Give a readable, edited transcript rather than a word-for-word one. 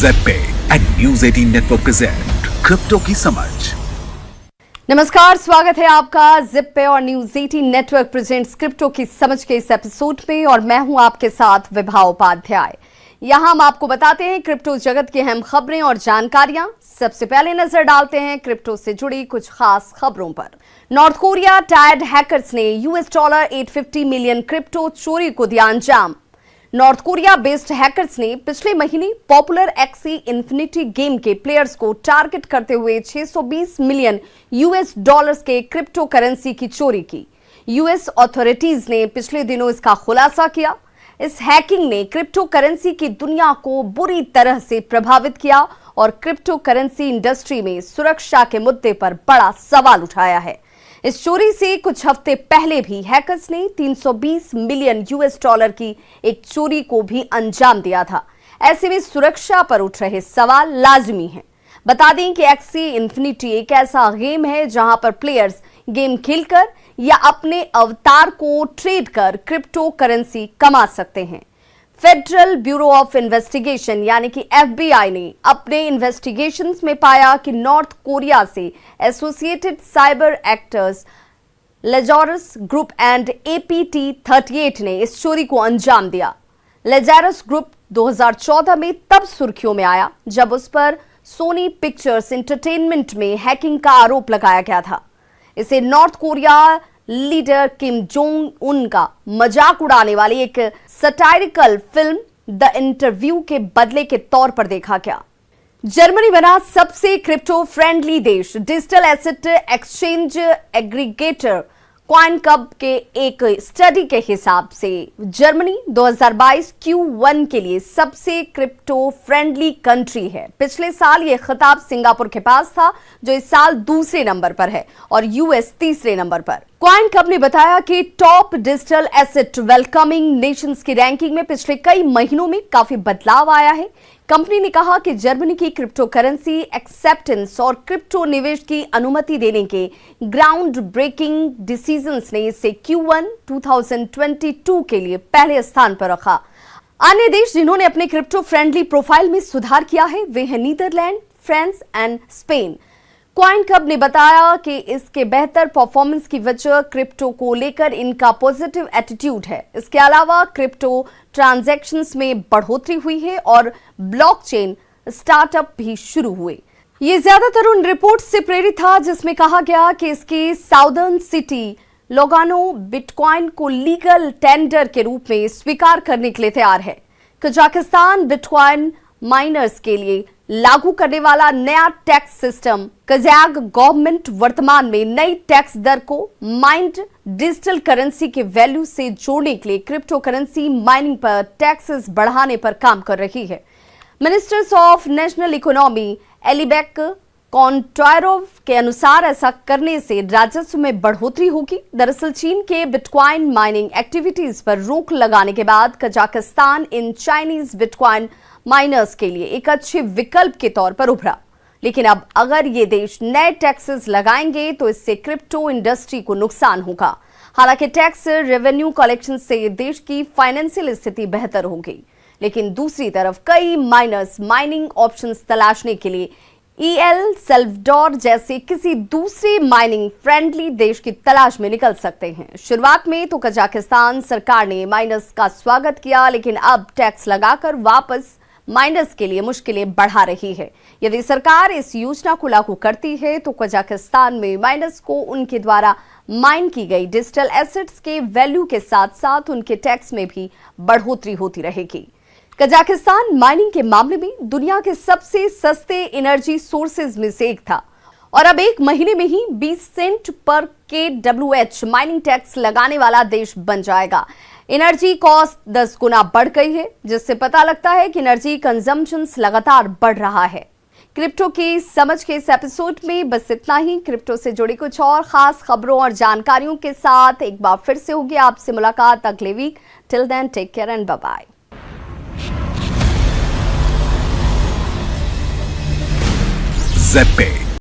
Z and news 18 network present crypto की समझ। नमस्कार, स्वागत है आपका ज़िप पे और न्यूज़ 18 नेटवर्क प्रेजेंट्स क्रिप्टो की समझ के इस एपिसोड में और मैं हूं आपके साथ विभा उपाध्याय। यहां हम आपको बताते हैं क्रिप्टो जगत की अहम खबरें और जानकारियां। सबसे पहले नजर डालते हैं क्रिप्टो से जुड़ी कुछ खास खबरों पर। नॉर्थ कोरिया टायर्ड हैकर्स ने $850 मिलियन क्रिप्टो चोरी को दिया अंजाम। नॉर्थ कोरिया बेस्ड हैकर्स ने पिछले महीने पॉपुलर एक्सी इन्फिनिटी गेम के प्लेयर्स को टारगेट करते हुए $620 मिलियन के क्रिप्टो करेंसी की चोरी की। यूएस अथॉरिटीज ने पिछले दिनों इसका खुलासा किया। इस हैकिंग ने क्रिप्टो करेंसी की दुनिया को बुरी तरह से प्रभावित किया और क्रिप्टो करेंसी इंडस्ट्री में सुरक्षा के मुद्दे पर बड़ा सवाल उठाया है। इस चोरी से कुछ हफ्ते पहले भी हैकर्स ने $320 मिलियन की एक चोरी को भी अंजाम दिया था। ऐसे में सुरक्षा पर उठ रहे सवाल लाजमी हैं। बता दें कि एक्सी इन्फिनिटी एक ऐसा गेम है जहां पर प्लेयर्स गेम खेलकर या अपने अवतार को ट्रेड कर क्रिप्टो करेंसी कमा सकते हैं। फेडरल ब्यूरो ऑफ इन्वेस्टिगेशन यानी कि FBI ने अपने इन्वेस्टिगेशंस में पाया कि नॉर्थ कोरिया से associated cyber actors Lazarus group and APT38 ने इस चोरी को अंजाम दिया। लेजारस ग्रुप 2014 में तब सुर्खियों में आया जब उस पर सोनी पिक्चर्स एंटरटेनमेंट में हैकिंग का आरोप लगाया गया था। इसे north Korea leader Kim Jong Un का मजाक उड़ाने वाली एक सटायरिकल फिल्म द इंटरव्यू के बदले के तौर पर देखा गया। जर्मनी बना सबसे क्रिप्टो फ्रेंडली देश। डिजिटल एसेट एक्सचेंज एग्रीगेटर कॉइनकब के एक स्टडी के हिसाब से जर्मनी 2022 Q1 के लिए सबसे क्रिप्टो फ्रेंडली कंट्री है। पिछले साल यह खिताब सिंगापुर के पास था जो इस साल दूसरे नंबर पर है और यूएस तीसरे नंबर पर। कॉइनकब ने बताया कि top digital asset welcoming Nations की रैंकिंग में पिछले कई महीनों में काफी बदलाव आया है। कंपनी ने कहा कि जर्मनी की क्रिप्टो करेंसी एक्सेप्टेंस और क्रिप्टो निवेश की अनुमति देने के ग्राउंड ब्रेकिंग डिसीजंस ने इसे Q1 2022 के लिए पहले स्थान पर रखा। अन्य देश जिन्होंने अपने क्रिप्टो फ्रेंडली प्रोफाइल में सुधार किया है वे हैं नीदरलैंड, फ्रांस एंड स्पेन। कॉइनकब ने बताया कि इसके बेहतर परफॉर्मेंस की वजह क्रिप्टो को लेकर इनका पॉजिटिव एटीट्यूड है। इसके अलावा क्रिप्टो ट्रांजैक्शंस में बढ़ोतरी हुई है और ब्लॉकचेन स्टार्टअप भी शुरू हुए। ये ज्यादातर उन रिपोर्ट से प्रेरित था जिसमें कहा गया कि इसकी साउदर्न सिटी लोगानो बिटकॉइन को लीगल टेंडर के रूप में स्वीकार करने के लिए तैयार है। कजाकिस्तान बिटकॉइन माइनर्स के लिए लागू करने वाला नया टैक्स सिस्टम कजाक गवर्नमेंट वर्तमान में नई टैक्स दर को माइंड डिजिटल करेंसी के वैल्यू से जोड़ने के लिए क्रिप्टो करेंसी माइनिंग पर टैक्सेस बढ़ाने पर काम कर रही है। मिनिस्टर्स ऑफ नेशनल इकोनॉमी एलिबेक कॉन्ट्रायरोव के अनुसार ऐसा करने से राजस्व में बढ़ोतरी होगी। दरअसल चीन के बिटकॉइन माइनिंग एक्टिविटीज पर रोक लगाने के बाद Kazakhstan in Chinese bitcoin miners के लिए एक अच्छे विकल्प के तौर पर उभरा। लेकिन अब अगर ये देश नए टैक्सेस लगाएंगे तो इससे क्रिप्टो इंडस्ट्री को नुकसान होगा। हालांकि टैक्स रेवेन्यू कलेक्शन से देश की फाइनेंशियल स्थिति बेहतर होगी, लेकिन दूसरी तरफ कई माइनर्स माइनिंग ऑप्शंस तलाशने के लिए EL सेल्वडोर जैसे किसी दूसरे माइनिंग फ्रेंडली देश की तलाश में निकल सकते हैं। शुरुआत में तो कजाकिस्तान सरकार ने माइनर्स का स्वागत किया, लेकिन अब टैक्स लगाकर वापस माइनर्स के लिए मुश्किलें बढ़ा रही है। यदि सरकार इस योजना को लागू करती है तो कजाकिस्तान में माइनर्स को उनके द्वारा माइन की गई डिजिटल एसेट्स के वैल्यू के साथ साथ उनके टैक्स में भी बढ़ोतरी होती रहेगी। कजाकिस्तान माइनिंग के मामले में दुनिया के सबसे सस्ते एनर्जी सोर्सेज में से एक था और अब एक महीने में ही 20 सेंट पर kWh माइनिंग टैक्स लगाने वाला देश बन जाएगा। एनर्जी कॉस्ट 10 गुना बढ़ गई है, जिससे पता लगता है कि एनर्जी कंजम्पशन लगातार बढ़ रहा है। क्रिप्टो की समझ के इस एपिसोड में बस इतना ही। क्रिप्टो से जुड़ी कुछ और खास खबरों और जानकारियों के साथ एक बार फिर से होगी आपसे मुलाकात अगले week. Till then take care and bye bye. Z